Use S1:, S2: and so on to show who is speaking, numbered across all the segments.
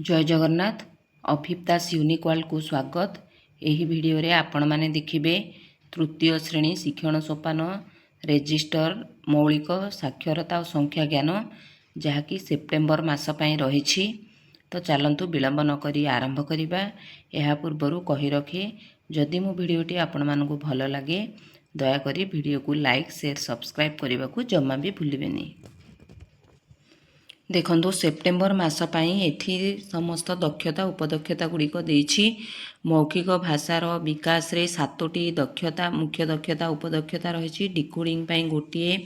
S1: जय जगन्नाथ। अफिफ दास unique world को स्वागत। यही वीडियो रे आपण माने देखिबे तृतीय श्रेणी शिक्षण सोपान रेजिस्टर मौलिक साक्षरता और संख्या ज्ञान जहाँकि सेप्टेम्बर मास पई रहिछि। तो चलंतु विलंब न करी आरंभ करिबा। एहा पूर्वरु कहि रखे जदि मो वीडियोटी आपण मानकु भल लागे दया करी वीडियो को लाइक शेयर सब्सक्राइब करने को जमा भी भूलिबेनी। देखो सेप्टेम्बर मास पई एथि समस्त दक्षता उपदक्षता गुड़िक देछि। मौखिक भाषार विकास रे 7टी दक्षता मुख्य दक्षता उपदक्षता रही। डिकोडिंग पई गोटिए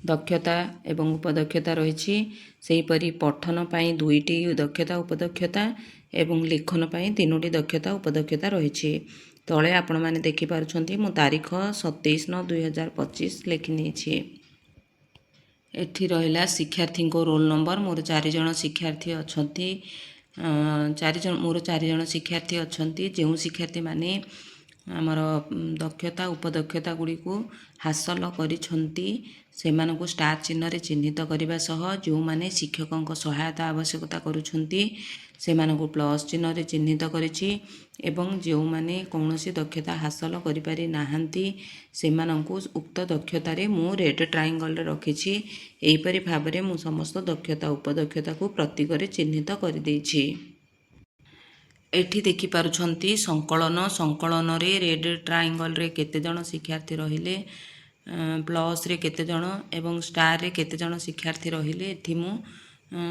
S1: दक्षता एवं उपदक्षता रही। सेहीपरि पठन पई 2टी दक्षता उपदक्षता एवं लेखन पई 3टी दक्षता उपदक्षता रही। तले आपण माने देखि पारुछंती मु तारीख 27/9/2025 लिखि नेछि। एठी रहिला शिक्षार्थी को रोल नंबर। मोर 4 जण शिक्षार्थी अछंती। मोर 4 जण शिक्षार्थी अछंती। जो शिक्षार्थी माने आमर दक्षता उपदक्षता गुड़ी को हासिल करिछंती सेमानकु स्टार चिन्ह रे चिन्हित करबा सह जो माने शिक्षकों सहायता आवश्यकता करुछंती सेमानकु प्लस चिन्ह रे चिन्हित करिछि एवं जो माने कौनसी दक्षता हासिल करि पारि नाहंती सेमानकु उक्त दक्षता रे मु रेड ट्रायंगल रे रखिछि। एहीपरि भाबरे मु समस्त दक्षता उपदक्षता को प्रतीक रे चिन्हित कर देछि। एठी देखि पारुछंती संकलन रे रेड ट्रायंगल रे केते जण शिक्षार्थी रहिले, प्लस रे केते जण एवं स्टार रे केते जण शिक्षार्थी रहिले। एठी मु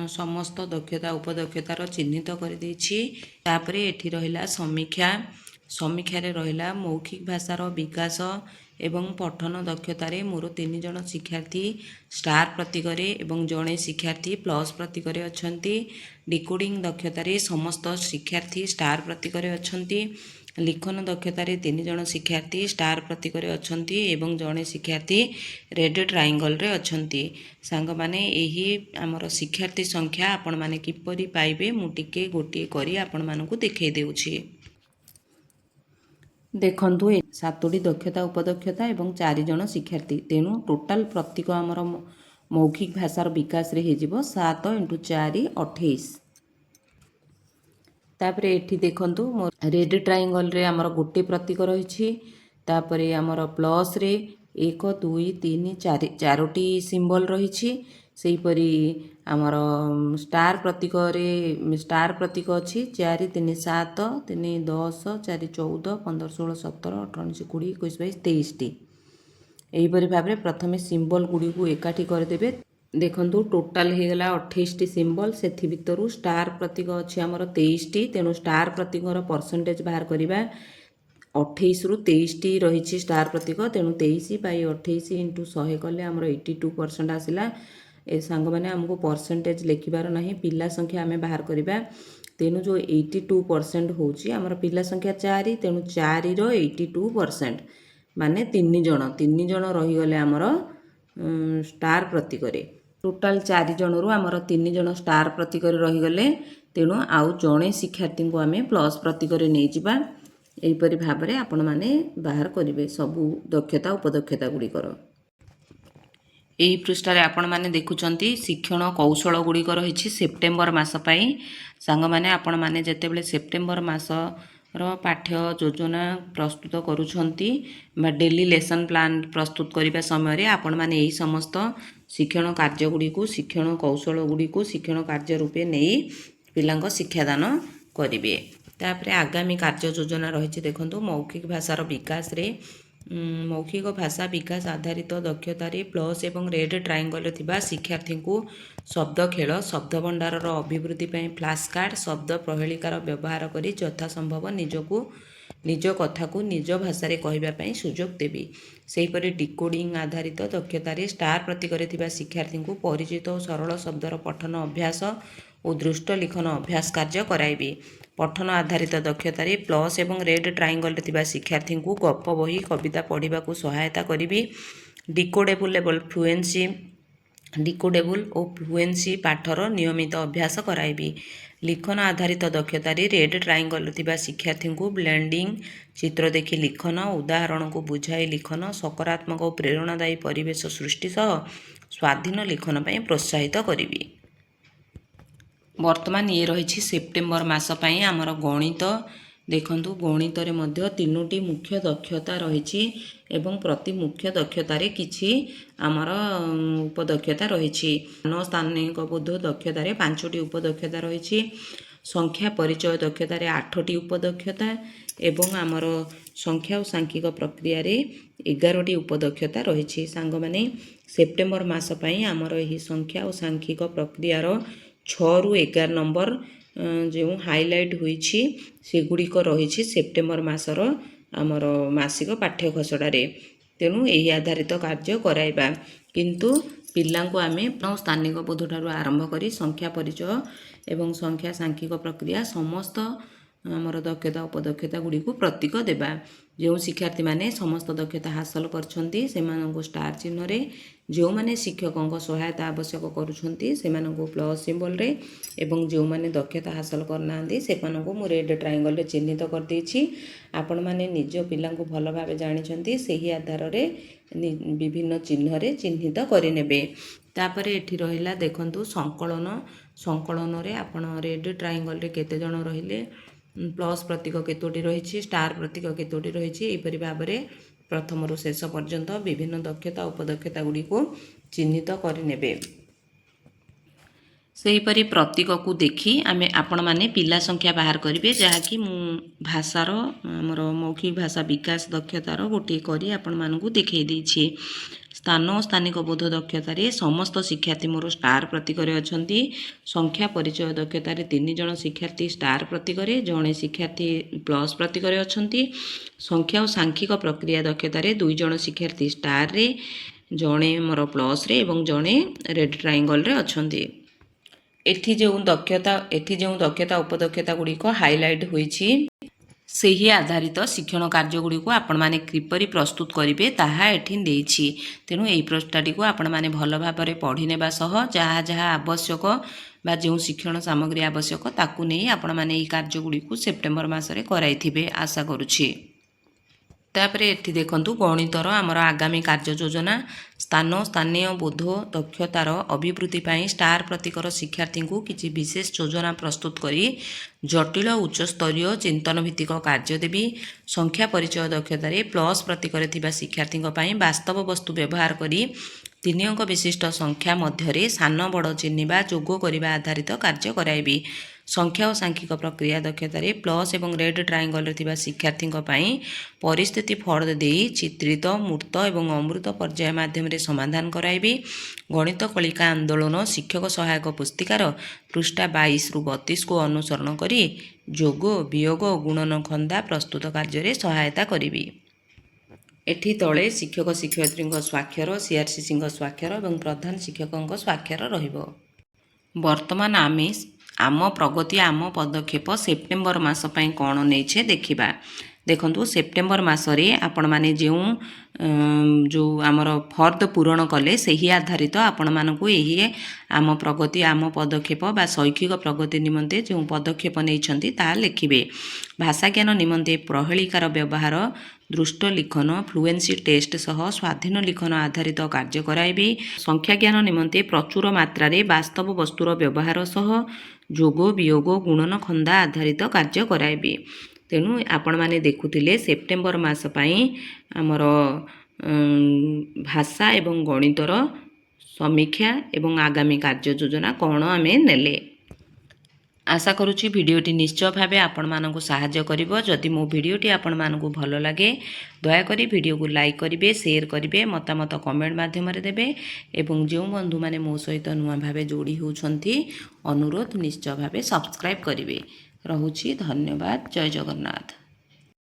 S1: समस्त दक्षता उपदक्षतार चिन्हित कर देछि। तापरे एठी रहिला समीक्षा रे रहिला मौखिक भाषार विकास एवं पठन दक्षता रे मोर 3 जण शिक्षार्थी स्टार प्रतीक रे एवं जणे शिक्षार्थी प्लस प्रतीक रे अछंती। डिकोडिंग दक्षता रे समस्त शिक्षार्थी स्टार प्रतीक रे अछंती। लिखन दक्षता रे 3 जण शिक्षार्थी स्टार प्रतीक रे अछंती एवं जणे शिक्षार्थी रेड ट्रायंगल रे अछंती। सांग माने एही हमर शिक्षार्थी संख्या आपण माने किपरि पाइबे मु टिके गोटी करी आपण मानकु देखै देउछि। देखंतु 7टी दक्षता उपदक्षता एवं 4 जण शिक्षार्थी तेणु टोटाल प्रतीक आमर मौखिक भाषार विकास रे हेजिबो 7 × 4 28। तापरे एठी देखंतु रेड ट्रायंगल रे आमर गोटे प्रतीक रहिछि। तापरे आमर प्लस रे 1 2 3 4 4टी सिंबल रहिछि। सेहीपरि आमर स्टार प्रतीक अछि 4 3 7 3 10 4 14 15 16 17 18 19 20 21 22 23टी। एहीपरि भाबरे प्रथमे सिंबल गुडी को एकाठी करदेबे। देखंतु टोटाल हे गला 28टी सिंबल। सेथि भितरु स्टार प्रतीक अछि हमर 23टी। तेणु स्टार प्रतीकर परसेंटेज बाहर करिबा। 28 रु 23टी रहिछि स्टार प्रतीक। तेणु 23 बाई 28 इंटू 100 कले हमर 82% आसिला। ए सांग माने हमको परसेंटेज लिखिबार नाही, पिला संख्या आमे बाहर करिबा। तेणु जो 82% होची हमर पिला संख्या 4। तेणु 4 रो 82% माने 3 जण रही गले हमर स्टार प्रतीक रे। टोटाल 4 जणरू हमर 3 जण स्टार प्रतीक रे रही गले। तेणु आउ जणे शिक्षार्थी को आमे प्लस प्रतीक रे नै जिबा। एहीपरि भाबरे आपण माने बाहर करिवे सबु दक्षता उपदक्षता गुडी कर। एही पृष्ठ रे आपण माने देखुचंती शिक्षण कौशल गुडी कर रहिछि सेप्टेम्बर मास पई। सांग माने आपण माने जेते बेले सेप्टेम्बर मास रो पाठ्य योजना प्रस्तुत करूछंती बा डेली लेसन प्लान प्रस्तुत करिबा समय रे आपण माने एही समस्त शिक्षण कार्य गुडी को शिक्षण कौशल गुडी को शिक्षण कार्य रूपे नेई पिलांको शिक्षादान करिवे। तापरे आगामी कार्य योजना रहिछि देखंतु मौखिक भाषार विकास रे मौखिक भाषा विकास आधारित दक्षता रे प्लस एवं रेड ट्रायंगल थिबा शिक्षार्थी को शब्द खेल शब्द भंडार अभिवृद्धि पई फ्लैश कार्ड शब्द प्रहेलिकार व्यवहार करी यथा संभव निज कथा को निज भाषा रे कहबा पई सुजोग देबी। सेहीपरि डिकोडिंग आधारित दक्षता रे स्टार प्रतीक रे थिबा शिक्षार्थी को परिचित और सरल शब्दर पठन अभ्यास और दृष्ट लिखन अभ्यास कार्य कराइबी। पठन आधारित दक्षता रे प्लस एवं रेड ट्रायंगल रे थिबा शिक्षार्थी को गप बही कविता पढ़िबा को सहायता करिबी। डिकोडेबल और फ्लुएंसी पाठर नियमित अभ्यास कराइबी। लिखन आधारित दक्षता रे रेड ट्रायंगल थिबा शिक्षार्थी को ब्लेंडिंग चित्र देखि लिखन उदाहरण को बुझाई लिखन सकारात्मक और प्रेरणादायी परिवेश सृष्टि सह स्वाधीन लिखन पई प्रोत्साहित करिबी। ବର୍ତ୍ତମାନ ଇଏ ରହିଛି ସେପ୍ଟେମ୍ବର ମାସ ପାଇଁ ଆମର ଗଣିତ। ଦେଖନ୍ତୁ ଗଣିତରେ ମଧ୍ୟ 3ଟି ମୁଖ୍ୟ ଦକ୍ଷତା ରହିଛି ଏବଂ ପ୍ରତି ମୁଖ୍ୟ ଦକ୍ଷତାରେ କିଛି ଆମର ଉପଦକ୍ଷତା ରହିଛି। ସ୍ଥାନିକ ବୋଧ ଦକ୍ଷତାରେ 5ଟି ଉପଦକ୍ଷତା ରହିଛି। ସଂଖ୍ୟା ପରିଚୟ ଦକ୍ଷତାରେ 8ଟି ଉପଦକ୍ଷତା ଏବଂ ଆମର ସଂଖ୍ୟା ଓ ସାଂଖ୍ୟିକ ପ୍ରକ୍ରିୟାରେ 11ଟି ଉପଦକ୍ଷତା ରହିଛି। ସାଙ୍ଗମାନେ ସେପ୍ଟେମ୍ବର ମାସ ପାଇଁ ଆମର ଏହି ସଂଖ୍ୟା ଓ ସାଂଖ୍ୟିକ ପ୍ରକ୍ରିୟାର 6ରୁ 11 ନମ୍ବର ଯେଉଁ ହାଇଲାଇଟ୍ ହୋଇଛି ସେଗୁଡ଼ିକ ରହିଛି ସେପ୍ଟେମ୍ବର ମାସର ଆମର ମାସିକ ପାଠ୍ୟ ଖସଡ଼ାରେ। ତେଣୁ ଏହି ଆଧାରିତ କାର୍ଯ୍ୟ କରାଇବା। କିନ୍ତୁ ପିଲାଙ୍କୁ ଆମେ ସ୍ଥାନିକ ବୋଧଠାରୁ ଆରମ୍ଭ କରି ସଂଖ୍ୟା ପରିଚୟ ଏବଂ ସଂଖ୍ୟା ସାଂଖ୍ୟିକ ପ୍ରକ୍ରିୟା ସମସ୍ତ ଆମର ଦକ୍ଷତା ଉପଦକ୍ଷତା ଗୁଡ଼ିକୁ ପ୍ରତୀକ ଦେବା। ଯେଉଁ ଶିକ୍ଷାର୍ଥୀମାନେ ସମସ୍ତ ଦକ୍ଷତା ହାସଲ କରିଛନ୍ତି ସେମାନଙ୍କୁ ଷ୍ଟାର ଚିହ୍ନରେ, ଯେଉଁମାନେ ଶିକ୍ଷକଙ୍କ ସହାୟତା ଆବଶ୍ୟକ କରୁଛନ୍ତି ସେମାନଙ୍କୁ ପ୍ଲସ୍ ସିମ୍ବଲରେ ଏବଂ ଯେଉଁମାନେ ଦକ୍ଷତା ହାସଲ କରିନାହାନ୍ତି ସେମାନଙ୍କୁ ମୁଁ ରେଡ୍ ଟ୍ରାଇଙ୍ଗଲରେ ଚିହ୍ନିତ କରିଦେଇଛି। ଆପଣମାନେ ନିଜ ପିଲାଙ୍କୁ ଭଲ ଭାବେ ଜାଣିଛନ୍ତି, ସେହି ଆଧାରରେ ବିଭିନ୍ନ ଚିହ୍ନରେ ଚିହ୍ନିତ କରିନେବେ। ତାପରେ ଏଠି ରହିଲା ଦେଖନ୍ତୁ ସଂକଳନ। ସଂକଳନରେ ଆପଣ ରେଡ୍ ଟ୍ରାଇଙ୍ଗଲରେ କେତେ ଜଣ ରହିଲେ, ପ୍ଲସ୍ ପ୍ରତୀକ କେତୋଟି ରହିଛି, ଷ୍ଟାର ପ୍ରତୀକ କେତୋଟି ରହିଛି, ଏହିପରି ଭାବରେ ପ୍ରଥମରୁ ଶେଷ ପର୍ଯ୍ୟନ୍ତ ବିଭିନ୍ନ ଦକ୍ଷତା ଉପଦକ୍ଷତା ଗୁଡ଼ିକୁ ଚିହ୍ନିତ କରିନେବେ। ସେହିପରି ପ୍ରତୀକକୁ ଦେଖି ଆପଣମାନେ ପିଲା ସଂଖ୍ୟା ବାହାର କରିବେ, ଯାହାକି ମୁଁ ଭାଷାର ଆମର ମୌଖିକ ଭାଷା ବିକାଶ ଦକ୍ଷତାର ଗୋଟିଏ କରି ଆପଣମାନଙ୍କୁ ଦେଖାଇ ଦେଇଛି। ସ୍ଥାନ ଓ ସ୍ଥାନିକ ବୋଧ ଦକ୍ଷତାରେ ସମସ୍ତ ଶିକ୍ଷାର୍ଥୀ ମୋର ଷ୍ଟାର ପ୍ରତୀକରେ ଅଛନ୍ତି। ସଂଖ୍ୟା ପରିଚୟ ଦକ୍ଷତାରେ 3 ଜଣ ଶିକ୍ଷାର୍ଥୀ ଷ୍ଟାର ପ୍ରତୀକରେ, ଜଣେ ଶିକ୍ଷାର୍ଥୀ ପ୍ଲସ୍ ପ୍ରତୀକରେ ଅଛନ୍ତି। ସଂଖ୍ୟା ଓ ସାଂଖ୍ୟିକ ପ୍ରକ୍ରିୟା ଦକ୍ଷତାରେ 2 ଜଣ ଶିକ୍ଷାର୍ଥୀ ଷ୍ଟାରରେ, ଜଣେ ମୋର ପ୍ଲସ୍ରେ ଏବଂ ଜଣେ ରେଡ୍ ଟ୍ରାଇଙ୍ଗଲରେ ଅଛନ୍ତି। ଏଠି ଯେଉଁ ଦକ୍ଷତା ଉପଦକ୍ଷତା ଗୁଡ଼ିକ ହାଇଲାଇଟ୍ ହୋଇଛି ସେହି ଆଧାରିତ ଶିକ୍ଷଣ କାର୍ଯ୍ୟ ଗୁଡ଼ିକୁ ଆପଣମାନେ କିପରି ପ୍ରସ୍ତୁତ କରିବେ ତାହା ଏଠି ଦେଇଛି। ତେଣୁ ଏହି ପୃଷ୍ଠାଟିକୁ ଆପଣମାନେ ଭଲ ଭାବରେ ପଢ଼ି ନେବା ସହ ଯାହା ଯାହା ଆବଶ୍ୟକ ବା ଯେଉଁ ଶିକ୍ଷଣ ସାମଗ୍ରୀ ଆବଶ୍ୟକ ତାକୁ ନେଇ ଆପଣମାନେ ଏହି କାର୍ଯ୍ୟ ଗୁଡ଼ିକୁ ସେପ୍ଟେମ୍ବର ମାସରେ କରାଇଥିବେ ଆଶା କରୁଛି। ତାପରେ ଏଠି ଦେଖନ୍ତୁ ଗଣିତର ଆମର ଆଗାମୀ କାର୍ଯ୍ୟ ଯୋଜନା। ସ୍ଥାନ ସ୍ଥାନୀୟ ବୋଧ ଦକ୍ଷତାର ଅଭିବୃଦ୍ଧି ପାଇଁ ଷ୍ଟାର ପ୍ରତୀକର ଶିକ୍ଷାର୍ଥୀଙ୍କୁ କିଛି ବିଶେଷ ଯୋଜନା ପ୍ରସ୍ତୁତ କରି ଜଟିଳ ଉଚ୍ଚସ୍ତରୀୟ ଚିନ୍ତନ ଭିତ୍ତିକ କାର୍ଯ୍ୟ ଦେବି। ସଂଖ୍ୟା ପରିଚୟ ଦକ୍ଷତାରେ ପ୍ଲସ୍ ପ୍ରତୀକରେ ଥିବା ଶିକ୍ଷାର୍ଥୀଙ୍କ ପାଇଁ ବାସ୍ତବ ବସ୍ତୁ ବ୍ୟବହାର କରି 3 ଅଙ୍କ ବିଶିଷ୍ଟ ସଂଖ୍ୟା ମଧ୍ୟରେ ସାନ ବଡ଼ ଚିହ୍ନିବା ଯୋଗ କରିବା ଆଧାରିତ କାର୍ଯ୍ୟ କରାଇବି। ସଂଖ୍ୟା ଓ ସାଂଖ୍ୟିକ ପ୍ରକ୍ରିୟା ଦକ୍ଷତାରେ ପ୍ଲସ୍ ଏବଂ ରେଡ୍ ଟ୍ରାଇଙ୍ଗଲରେ ଥିବା ଶିକ୍ଷାର୍ଥୀଙ୍କ ପାଇଁ ପରିସ୍ଥିତି ଫର୍ଦ୍ଦ ଦେଇ ଚିତ୍ରିତ ମୂର୍ତ୍ତ ଏବଂ ଅମୃତ ପର୍ଯ୍ୟାୟ ମାଧ୍ୟମରେ ସମାଧାନ କରାଇବି। ଗଣିତ କଳିକା ଆନ୍ଦୋଳନ ଶିକ୍ଷକ ସହାୟକ ପୁସ୍ତିକାର ପୃଷ୍ଠା 22ରୁ 32କୁ ଅନୁସରଣ କରି ଯୋଗ ବିୟୋଗ ଓ ଗୁଣନ ଖନ୍ଦା ପ୍ରସ୍ତୁତ କାର୍ଯ୍ୟରେ ସହାୟତା କରିବି। ଏଠି ତଳେ ଶିକ୍ଷକ ଶିକ୍ଷୟିତ୍ରୀଙ୍କ ସ୍ୱାକ୍ଷର, CRCCଙ୍କ ସ୍ୱାକ୍ଷର ଏବଂ ପ୍ରଧାନ ଶିକ୍ଷକଙ୍କ ସ୍ୱାକ୍ଷର ରହିବ। ବର୍ତ୍ତମାନ ଆମେ ଆମ ପ୍ରଗତି ଆମ ପଦକ୍ଷେପ ସେପ୍ଟେମ୍ବର ମାସ ପାଇଁ କ'ଣ ନେଇଛେ ଦେଖିବା। ଦେଖନ୍ତୁ ସେପ୍ଟେମ୍ବର ମାସରେ ଆପଣମାନେ ଯେଉଁ ଆମର ଫର୍ଦ୍ଦ ପୂରଣ କଲେ ସେହି ଆଧାରିତ ଆପଣମାନଙ୍କୁ ଏହି ଆମ ପ୍ରଗତି ଆମ ପଦକ୍ଷେପ ବା ଶୈକ୍ଷିକ ପ୍ରଗତି ନିମନ୍ତେ ଯେଉଁ ପଦକ୍ଷେପ ନେଇଛନ୍ତି ତାହା ଲେଖିବେ। ଭାଷା ଜ୍ଞାନ ନିମନ୍ତେ ପ୍ରହେଳିକାର ବ୍ୟବହାର, ଦୃଷ୍ଟ ଲିଖନ, ଫ୍ଲୁଏନ୍ସି ଟେଷ୍ଟ ସହ ସ୍ୱାଧୀନ ଲିଖନ ଆଧାରିତ କାର୍ଯ୍ୟ କରାଇବି। ସଂଖ୍ୟା ଜ୍ଞାନ ନିମନ୍ତେ ପ୍ରଚୁର ମାତ୍ରାରେ ବାସ୍ତବ ବସ୍ତୁର ବ୍ୟବହାର ସହ ଯୋଗ ବିୟୋଗ ଗୁଣନ ଖନ୍ଦା ଆଧାରିତ କାର୍ଯ୍ୟ କରାଇବି। ତେଣୁ ଆପଣମାନେ ଦେଖୁଥିଲେ ସେପ୍ଟେମ୍ବର ମାସ ପାଇଁ ଆମର ଭାଷା ଏବଂ ଗଣିତର ସମୀକ୍ଷା ଏବଂ ଆଗାମୀ କାର୍ଯ୍ୟ ଯୋଜନା କ'ଣ ଆମେ ନେଲେ। ଆଶା କରୁଛି ଭିଡ଼ିଓଟି ନିଶ୍ଚୟ ଭାବେ ଆପଣମାନଙ୍କୁ ସାହାଯ୍ୟ କରିବ। ଯଦି ମୋ ଭିଡ଼ିଓଟି ଆପଣମାନଙ୍କୁ ଭଲ ଲାଗେ ଦୟାକରି ଭିଡ଼ିଓକୁ ଲାଇକ୍ କରିବେ, ସେୟାର କରିବେ, ମତାମତ କମେଣ୍ଟ ମାଧ୍ୟମରେ ଦେବେ ଏବଂ ଯେଉଁ ବନ୍ଧୁମାନେ ମୋ ସହିତ ନୂଆ ଭାବେ ଯୋଡ଼ି ହେଉଛନ୍ତି ଅନୁରୋଧ ନିଶ୍ଚୟ ଭାବେ ସବସ୍କ୍ରାଇବ୍ କରିବେ। ରହୁଛି, ଧନ୍ୟବାଦ, ଜୟ ଜଗନ୍ନାଥ।